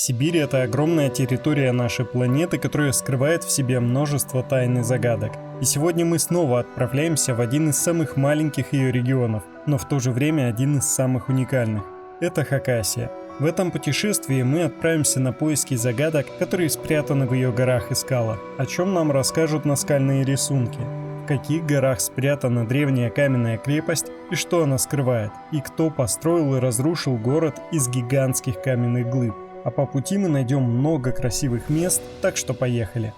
Сибирь — это огромная территория нашей планеты, которая скрывает в себе множество тайн и загадок. И сегодня мы снова отправляемся в один из самых маленьких ее регионов, но в то же время один из самых уникальных. Это Хакасия. В этом путешествии мы отправимся на поиски загадок, которые спрятаны в ее горах и скалах. О чем нам расскажут наскальные рисунки? В каких горах спрятана древняя каменная крепость и что она скрывает? И кто построил и разрушил город из гигантских каменных глыб? А по пути мы найдем много красивых мест, так что поехали.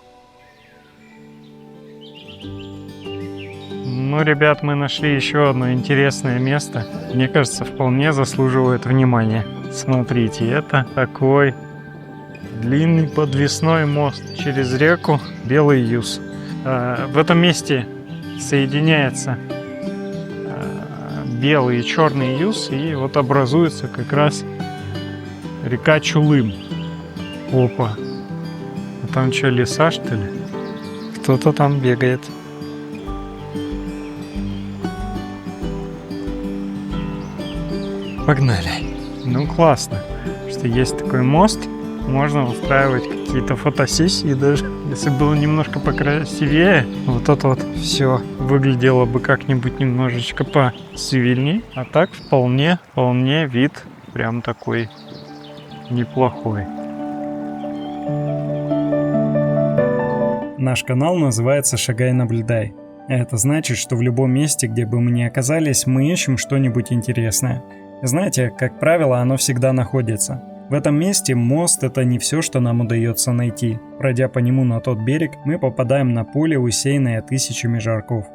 Ну, ребят, мы нашли еще одно интересное место. Мне кажется, вполне заслуживает внимания. Смотрите, это такой длинный подвесной мост через реку Белый Юз. В этом месте соединяется белый и черный Юз, и вот образуется как раз река Чулым. Опа. А там что, леса, что ли? Кто-то там бегает. Погнали. Ну, классно, что есть такой мост. Можно устраивать какие-то фотосессии даже. Если было немножко покрасивее, вот это вот все выглядело бы как-нибудь немножечко посивильней. А так вполне вид прям такой неплохой. Наш канал называется «Шагай, наблюдай». Это значит, что в любом месте, где бы мы ни оказались, мы ищем что-нибудь интересное. Знаете, как правило, оно всегда находится. В этом месте мост — это не все, что нам удается найти. Пройдя по нему на тот берег, мы попадаем на поле, усеянное тысячами жарков.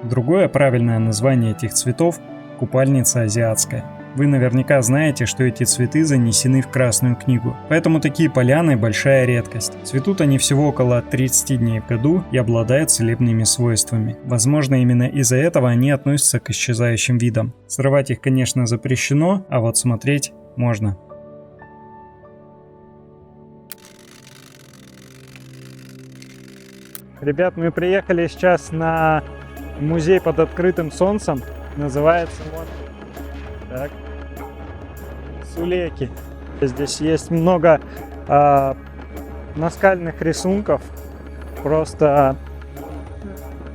Другое правильное название этих цветов – купальница азиатская. Вы наверняка знаете, что эти цветы занесены в Красную книгу, поэтому такие поляны – большая редкость. Цветут они всего около 30 дней в году и обладают целебными свойствами. Возможно, именно из-за этого они относятся к исчезающим видам. Срывать их, конечно, запрещено, а вот смотреть можно. Ребят, мы приехали сейчас на музей под открытым солнцем. Называется вот так. Сулеки. Здесь есть много наскальных рисунков. Просто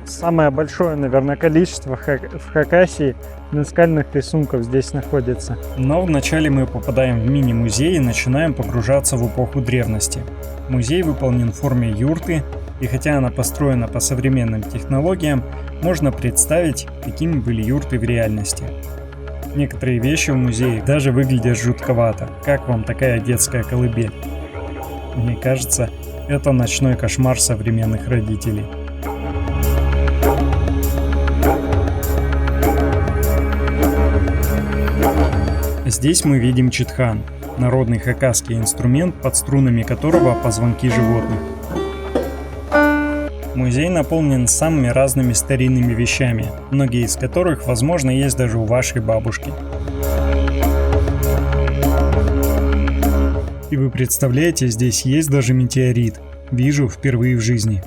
самое большое, наверное, количество в Хакасии наскальных рисунков здесь находится. Но вначале мы попадаем в мини-музей и начинаем погружаться в эпоху древности. Музей выполнен в форме юрты, и хотя она построена по современным технологиям, можно представить, какими были юрты в реальности. Некоторые вещи в музее даже выглядят жутковато. Как вам такая детская колыбель? Мне кажется, это ночной кошмар современных родителей. Здесь мы видим читхан, народный хакасский инструмент, под струнами которого позвонки животных. Музей наполнен самыми разными старинными вещами, многие из которых, возможно, есть даже у вашей бабушки. И вы представляете, здесь есть даже метеорит. Вижу впервые в жизни.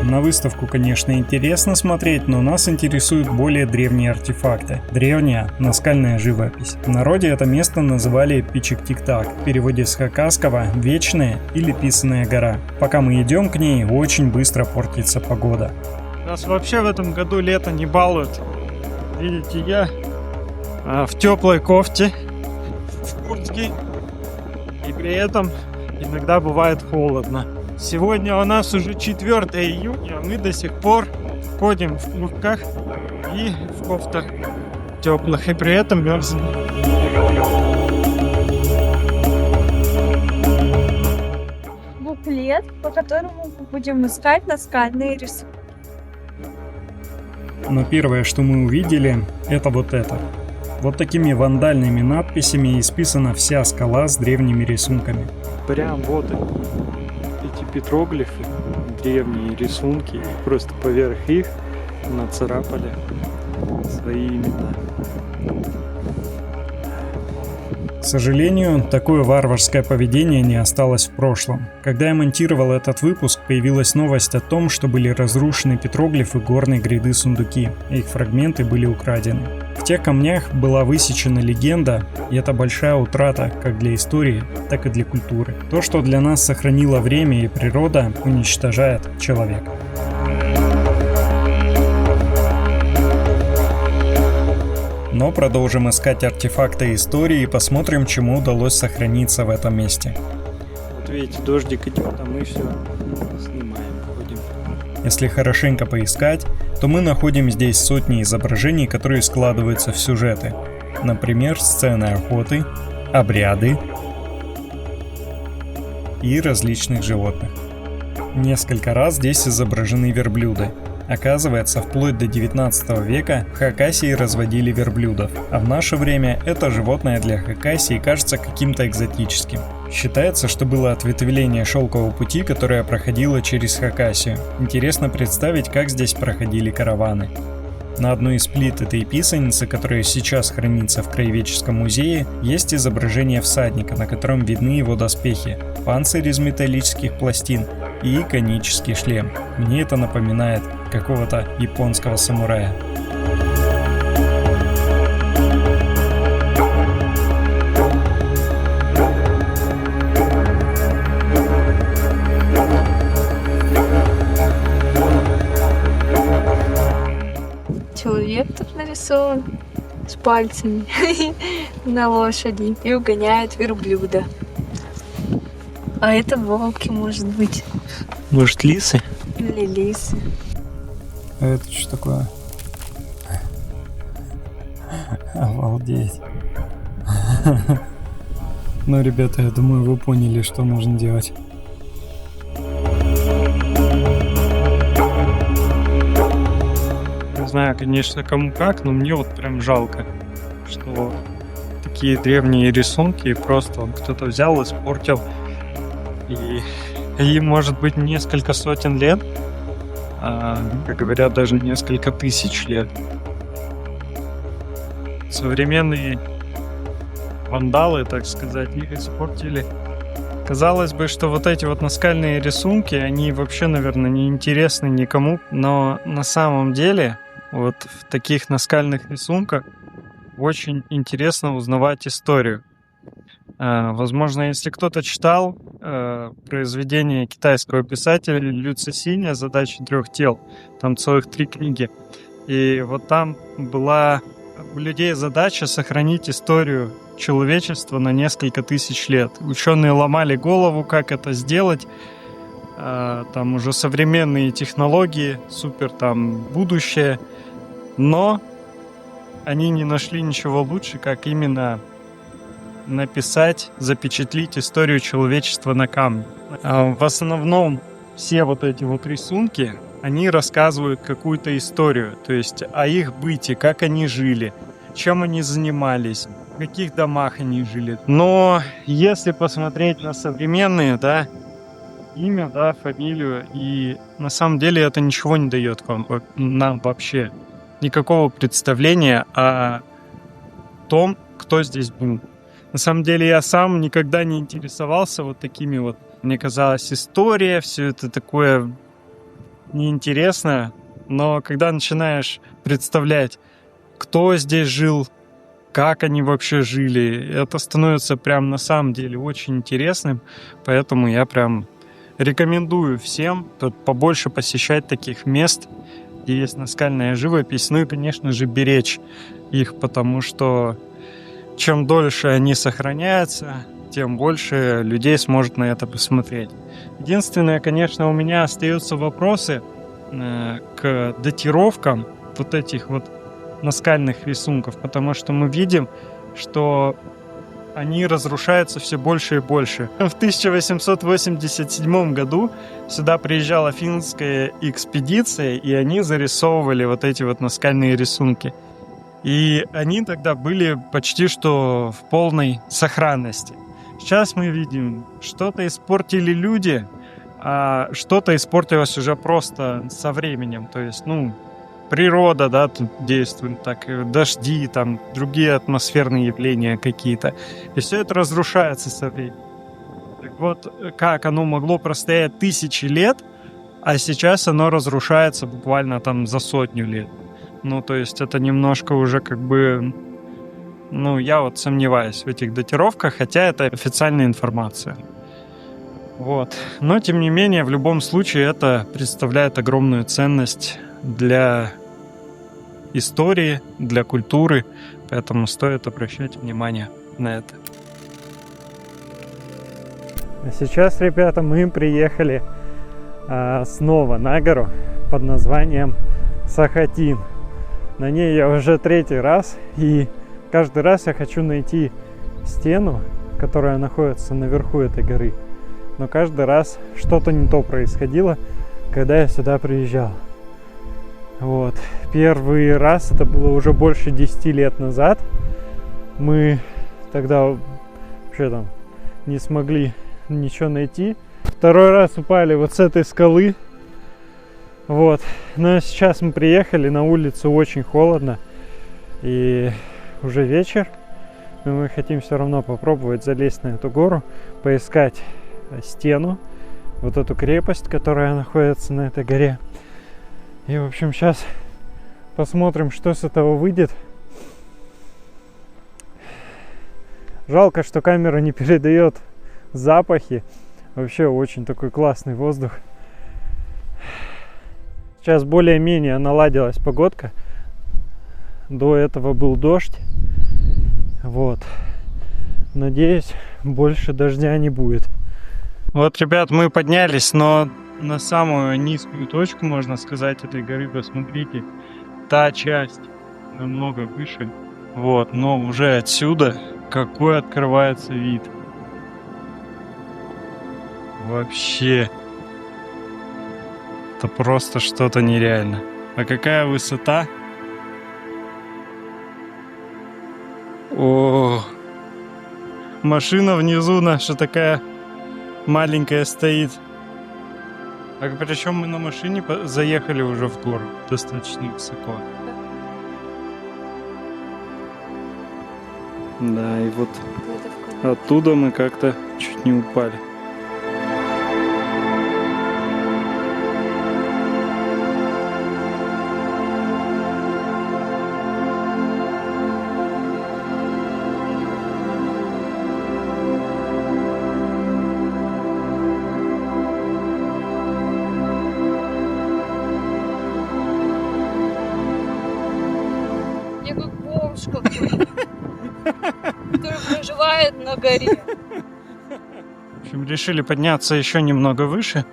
На выставку, конечно, интересно смотреть, но нас интересуют более древние артефакты. Древняя наскальная живопись. В народе это место называли Пичик-Тик-Так, в переводе с хакасского «вечная» или «писаная гора». Пока мы идем к ней, очень быстро портится погода. Нас вообще в этом году лето не балует. Видите, я в теплой кофте, в куртке, и при этом иногда бывает холодно. Сегодня у нас уже 4 июня, а мы до сих пор ходим в куртках и в кофтах теплых, и при этом мерзнем. Буклет, по которому мы будем искать наскальные рисунки. Но первое, что мы увидели, это вот это. Вот такими вандальными надписями исписана вся скала с древними рисунками. Прям вот эти петроглифы, древние рисунки, просто поверх их нацарапали свои имена. К сожалению, такое варварское поведение не осталось в прошлом. Когда я монтировал этот выпуск, появилась новость о том, что были разрушены петроглифы горной гряды Сундуки, и их фрагменты были украдены. В тех камнях была высечена легенда, и это большая утрата как для истории, так и для культуры. То, что для нас сохранило время и природа, уничтожает человека. Но продолжим искать артефакты истории и посмотрим, чему удалось сохраниться в этом месте. Вот видите, дождик идет, а мы все снимаем, ходим. Если хорошенько поискать, то мы находим здесь сотни изображений, которые складываются в сюжеты. Например, сцены охоты, обряды и различных животных. Несколько раз здесь изображены верблюды. Оказывается, вплоть до 19 века в Хакасии разводили верблюдов, а в наше время это животное для Хакасии кажется каким-то экзотическим. Считается, что было ответвление шелкового пути, которое проходило через Хакасию. Интересно представить, как здесь проходили караваны. На одной из плит этой писаницы, которая сейчас хранится в Краеведческом музее, есть изображение всадника, на котором видны его доспехи, панцирь из металлических пластин и конический шлем. Мне это напоминает какого-то японского самурая. Человек тут нарисован с пальцами на лошади и угоняет верблюда. А это волки, может быть. Может, лисы? Или лисы. А это что такое? Обалдеть. Ну, ребята, я думаю, вы поняли, что нужно делать. Не знаю, конечно, кому как, но мне вот прям жалко, что такие древние рисунки просто кто-то взял, испортил. И им может быть несколько сотен лет, как говорят, даже несколько тысяч лет. Современные вандалы, так сказать, их испортили. Казалось бы, что вот эти вот наскальные рисунки, они вообще, наверное, не интересны никому, но на самом деле вот в таких наскальных рисунках очень интересно узнавать историю. Возможно, если кто-то читал произведение китайского писателя Лю Цисиня «Задача трех тел», там целых 3 книги, и вот там была у людей задача сохранить историю человечества на несколько тысяч лет. Ученые ломали голову, как это сделать. Там уже современные технологии, супер там будущее, но они не нашли ничего лучше, как именно написать, запечатлить историю человечества на камне. В основном все вот эти вот рисунки, они рассказывают какую-то историю, то есть о их быте, как они жили, чем они занимались, в каких домах они жили. Но если посмотреть на современные, да, имя, да, фамилию, и на самом деле это ничего не дает нам вообще. Никакого представления о том, кто здесь был. На самом деле я сам никогда не интересовался вот такими вот. Мне казалось, история, все это такое неинтересное. Но когда начинаешь представлять, кто здесь жил, как они вообще жили, это становится прям на самом деле очень интересным. Поэтому я прям рекомендую всем побольше посещать таких мест, где есть наскальная живопись. Ну и, конечно же, беречь их, потому что чем дольше они сохраняются, тем больше людей сможет на это посмотреть. Единственное, конечно, у меня остаются вопросы к датировкам вот этих вот наскальных рисунков, потому что мы видим, что они разрушаются все больше и больше. В 1887 году сюда приезжала финская экспедиция, и они зарисовывали вот эти вот наскальные рисунки. И они тогда были почти что в полной сохранности. Сейчас мы видим, что-то испортили люди, а что-то испортилось уже просто со временем. То есть, природа, да, тут действует, так и дожди, там другие атмосферные явления какие-то. И все это разрушается со временем. Так вот, как оно могло простоять тысячи лет, а сейчас оно разрушается буквально там за 100 лет. Ну, то есть это немножко уже как бы... Ну, я вот сомневаюсь в этих датировках, хотя это официальная информация. Вот. Но, тем не менее, в любом случае это представляет огромную ценность для истории, для культуры, поэтому стоит обращать внимание на это. А сейчас, ребята, мы приехали снова на гору под названием Сахатин. На ней я уже 3-й раз, и каждый раз я хочу найти стену, которая находится наверху этой горы. Но каждый раз что-то не то происходило, когда я сюда приезжал. Вот. Первый раз это было уже больше 10 лет назад. Мы тогда вообще там не смогли ничего найти. Второй раз упали вот с этой скалы. Вот. Но сейчас мы приехали, на улице очень холодно. И уже вечер. Но мы хотим все равно попробовать залезть на эту гору, поискать стену, вот эту крепость, которая находится на этой горе. И, в общем, сейчас посмотрим, что с этого выйдет. Жалко, что камера не передает запахи. Вообще очень такой классный воздух. Сейчас более-менее наладилась погодка. До этого был дождь. Вот. Надеюсь, больше дождя не будет. Вот, ребят, мы поднялись, но на самую низкую точку, можно сказать, этой горы, посмотрите, та часть намного выше. Вот, но уже отсюда какой открывается вид. Вообще. Это просто что-то нереально. А какая высота? О, машина внизу наша такая маленькая стоит. А причем мы на машине заехали уже в гору достаточно высоко. Да, и вот оттуда мы как-то чуть не упали. Я как бомж какой-то, который проживает на горе. В общем, решили подняться еще немного выше.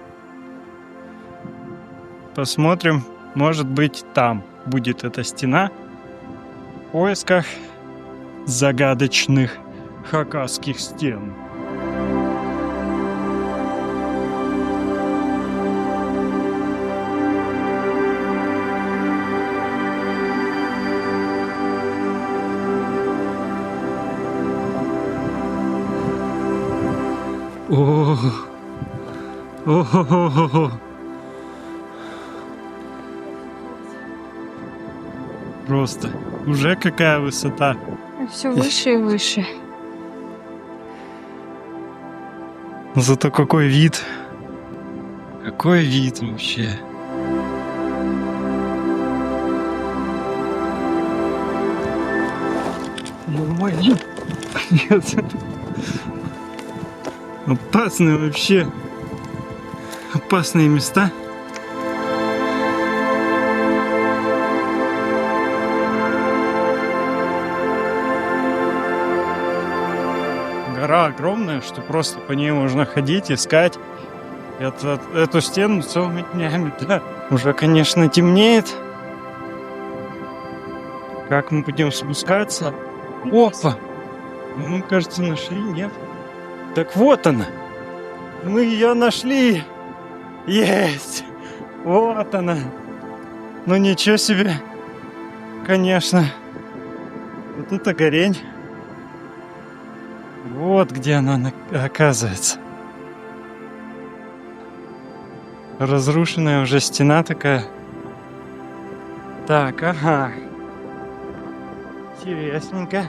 Посмотрим, может быть, там будет эта стена в поисках загадочных хакасских стен. О-о-о-о-о. Просто уже какая высота. Все выше и выше. Зато какой вид. Какой вид вообще. Нормально. Нет. Опасные вообще. Опасные места. Гора огромная, что просто по ней можно ходить, искать эту стену целыми днями. Да. Уже, конечно, темнеет. Как мы будем спускаться? Опа! Мы, кажется, нашли, нет? Так вот она. Мы ее нашли. Есть. Вот она. Ну ничего себе. Конечно. Вот это горень. Вот где она оказывается. Разрушенная уже стена такая. Так, ага. Интересненько.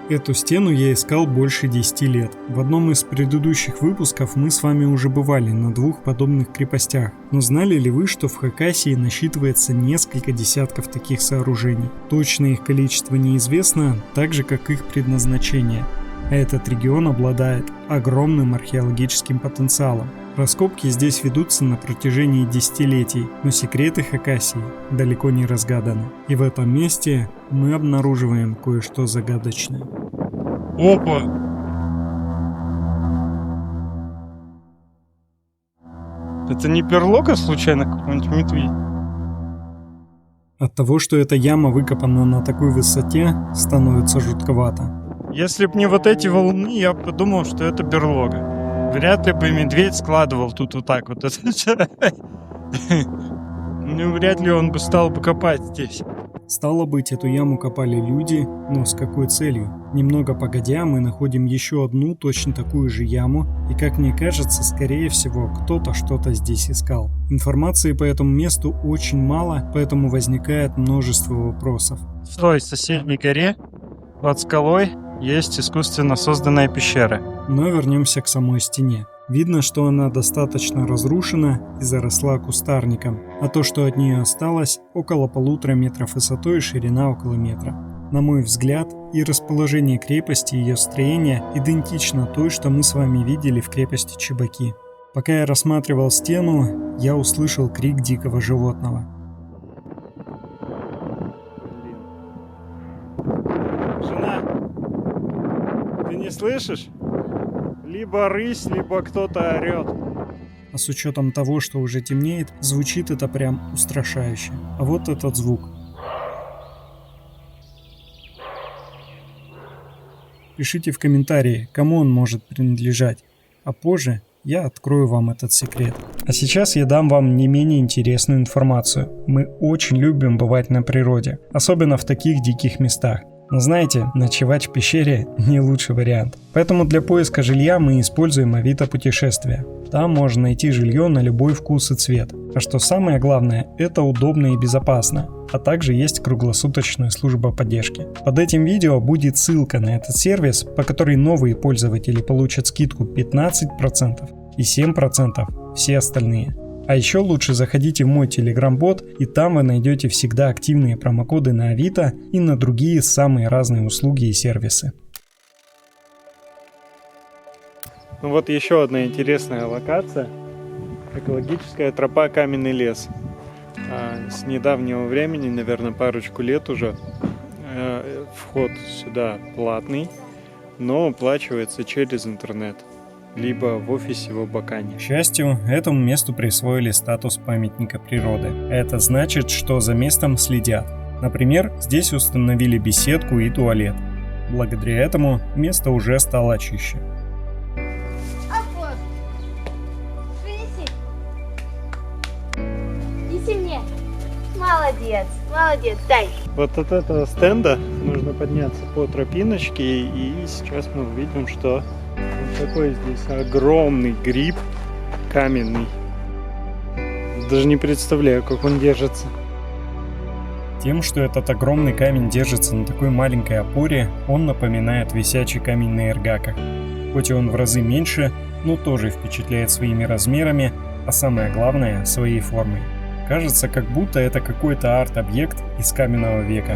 Эту стену я искал больше 10 лет. В одном из предыдущих выпусков мы с вами уже бывали на 2 подобных крепостях. Но знали ли вы, что в Хакасии насчитывается несколько десятков таких сооружений? Точное их количество неизвестно, так же как их предназначение. А этот регион обладает огромным археологическим потенциалом. Раскопки здесь ведутся на протяжении десятилетий, но секреты Хакасии далеко не разгаданы. И в этом месте мы обнаруживаем кое-что загадочное. Опа! Это не берлога случайно какой-нибудь медведь? От того, что эта яма выкопана на такой высоте, становится жутковато. Если б не вот эти валуны, я бы подумал, что это берлога. Вряд ли бы медведь складывал тут вот так вот. Ну, вряд ли он бы стал бы копать здесь. Стало быть, эту яму копали люди, но с какой целью? Немного погодя, мы находим еще одну точно такую же яму, и, как мне кажется, скорее всего, кто-то что-то здесь искал. Информации по этому месту очень мало, поэтому возникает множество вопросов. В той соседней горе, под скалой, есть искусственно созданная пещера. Но вернемся к самой стене. Видно, что она достаточно разрушена и заросла кустарником, а то, что от нее осталось, около 1,5 метра высотой и ширина около метра. На мой взгляд, и расположение крепости, и ее строение идентично той, что мы с вами видели в крепости Чебаки. Пока я рассматривал стену, я услышал крик дикого животного. Жена, ты не слышишь? Либо рысь, либо кто-то орет. А с учетом того, что уже темнеет, звучит это прям устрашающе. А вот этот звук. Пишите в комментарии, кому он может принадлежать. А позже я открою вам этот секрет. А сейчас я дам вам не менее интересную информацию. Мы очень любим бывать на природе, особенно в таких диких местах. Но знаете, ночевать в пещере не лучший вариант. Поэтому для поиска жилья мы используем Авито путешествия. Там можно найти жилье на любой вкус и цвет. А что самое главное, это удобно и безопасно. А также есть круглосуточная служба поддержки. Под этим видео будет ссылка на этот сервис, по которой новые пользователи получат скидку 15% и 7% все остальные. А еще лучше заходите в мой телеграм-бот, и там вы найдете всегда активные промокоды на Авито и на другие самые разные услуги и сервисы. Ну вот еще одна интересная локация. Экологическая тропа Каменный лес. С недавнего времени, наверное, парочку лет уже, вход сюда платный, но оплачивается через интернет, либо в офисе в Абакане. К счастью, этому месту присвоили статус памятника природы. Это значит, что за местом следят. Например, здесь установили беседку и туалет. Благодаря этому место уже стало чище. Апа, принеси. Неси мне. Молодец, молодец, дай. Вот от этого стенда нужно подняться по тропиночке, и сейчас мы увидим, что вот такой здесь огромный гриб каменный. Даже не представляю, как он держится. Тем, что этот огромный камень держится на такой маленькой опоре, он напоминает висячий камень на эргаках. Хоть и он в разы меньше, но тоже впечатляет своими размерами, а самое главное – своей формой. Кажется, как будто это какой-то арт-объект из каменного века.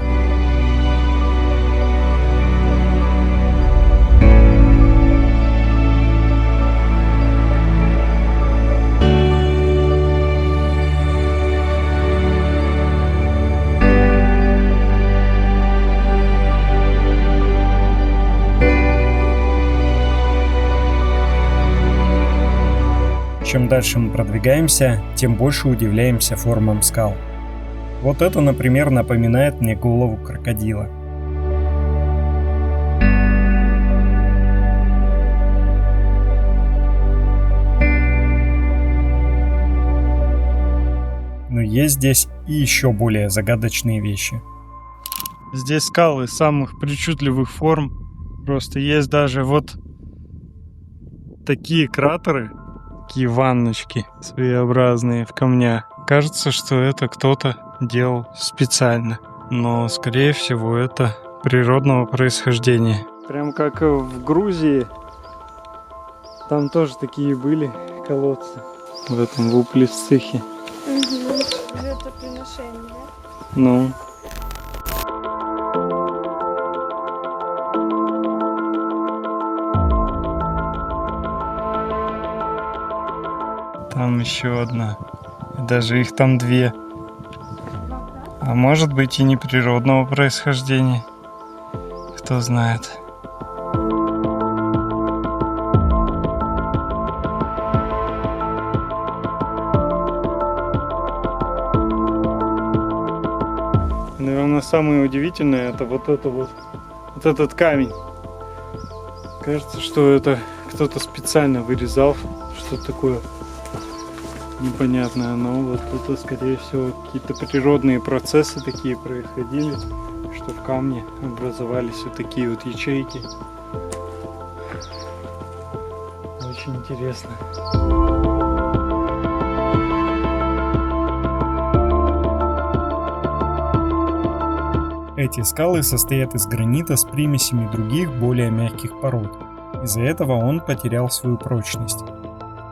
Чем дальше мы продвигаемся, тем больше удивляемся формам скал. Вот это, например, напоминает мне голову крокодила. Но есть здесь и еще более загадочные вещи. Здесь скалы самых причудливых форм. Просто есть даже вот такие кратеры, такие ванночки своеобразные в камнях. Кажется, что это кто-то делал специально. Но, скорее всего, это природного происхождения. Прям как в Грузии. Там тоже такие были колодцы. В этом в Уплисцихе. Жертвоприношение, да? Ну. Там еще одна. Даже их там две. А может быть и неприродного происхождения. Кто знает. Наверное, самое удивительное это вот этот камень. Кажется, что это кто-то специально вырезал, что такое непонятное. Но вот это, скорее всего, какие-то природные процессы такие происходили, что в камне образовались вот такие вот ячейки. Очень интересно. Эти скалы состоят из гранита с примесями других, более мягких пород. Из-за этого он потерял свою прочность.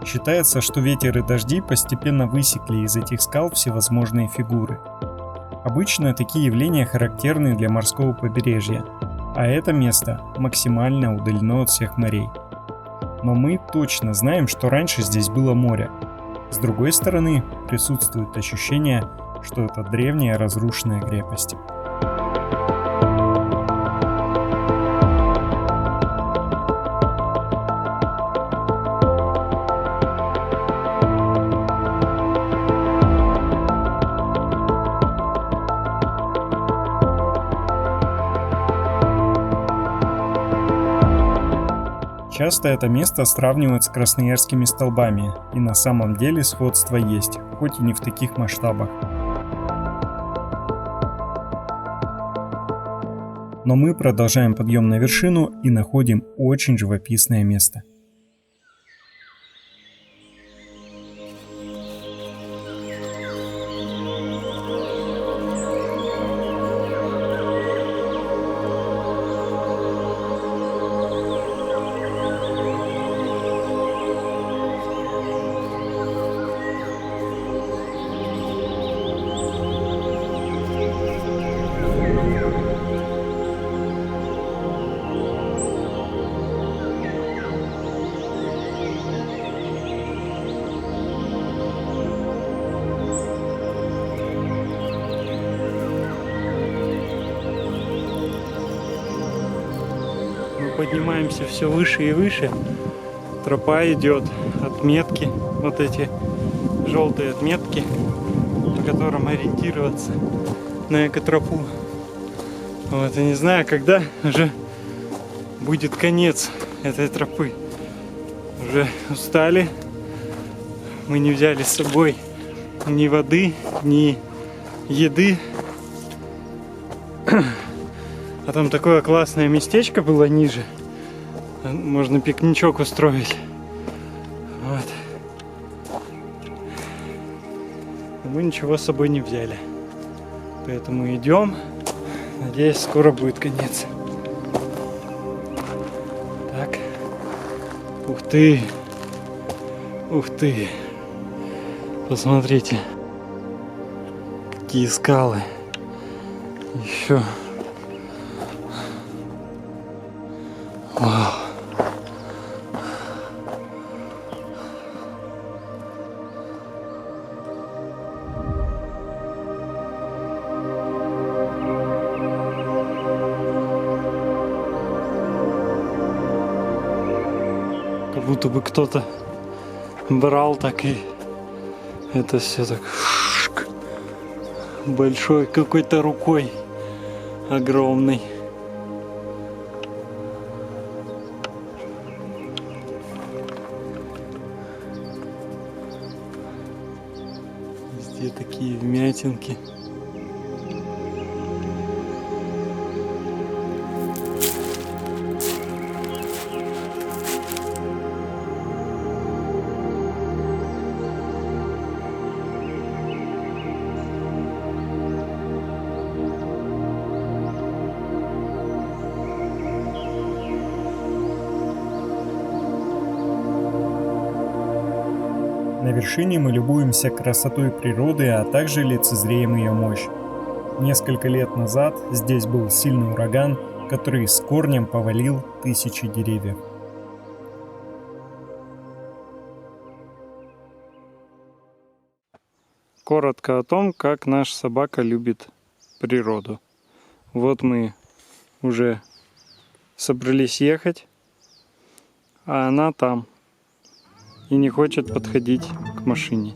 Считается, что ветер и дожди постепенно высекли из этих скал всевозможные фигуры. Обычно такие явления характерны для морского побережья, а это место максимально удалено от всех морей. Но мы точно знаем, что раньше здесь было море. С другой стороны, присутствует ощущение, что это древняя разрушенная крепость. Часто это место сравнивают с красноярскими столбами, и на самом деле сходство есть, хоть и не в таких масштабах. Но мы продолжаем подъем на вершину и находим очень живописное место. Поднимаемся все выше и выше. Тропа идет, отметки, вот эти желтые отметки, по которым ориентироваться на экотропу. Вот, и не знаю, когда уже будет конец этой тропы. Уже устали. Мы не взяли с собой ни воды, ни еды. А там такое классное местечко было ниже. Можно пикничок устроить. Вот. Но мы ничего с собой не взяли. Поэтому идем. Надеюсь, скоро будет конец. Так. Ух ты. Ух ты. Посмотрите. Какие скалы. Еще. Вау. Как будто бы кто-то брал так и это все так большой какой-то рукой огромный. Везде такие вмятинки. На вершине мы любуемся красотой природы, а также лицезреем ее мощь. Несколько лет назад здесь был сильный ураган, который с корнем повалил тысячи деревьев. Коротко о том, как наша собака любит природу. Вот мы уже собрались ехать, а она там и не хочет подходить к машине.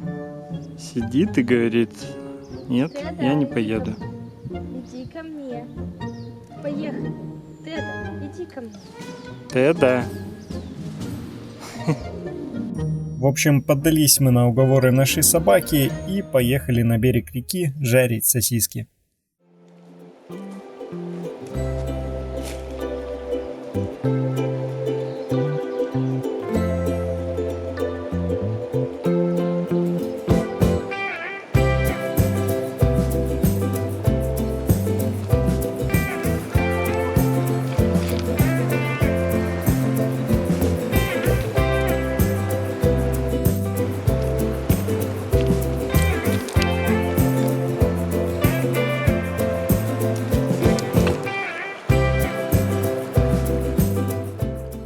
Сидит и говорит: нет, я не поеду. Иди ко мне. Поехали. Теда, иди ко мне. Теда. В общем, поддались мы на уговоры нашей собаки и поехали на берег реки жарить сосиски.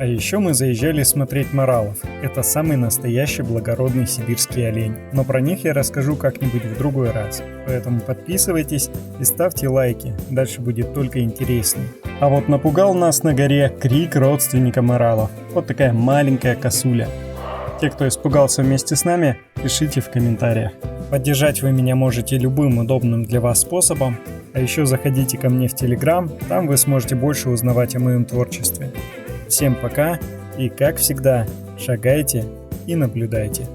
А еще мы заезжали смотреть моралов. Это самый настоящий благородный сибирский олень. Но про них я расскажу как-нибудь в другой раз. Поэтому подписывайтесь и ставьте лайки. Дальше будет только интереснее. А вот напугал нас на горе крик родственника моралов. Вот такая маленькая косуля. Те, кто испугался вместе с нами, пишите в комментариях. Поддержать вы меня можете любым удобным для вас способом. А еще заходите ко мне в Telegram, там вы сможете больше узнавать о моем творчестве. Всем пока и, как всегда, шагайте и наблюдайте.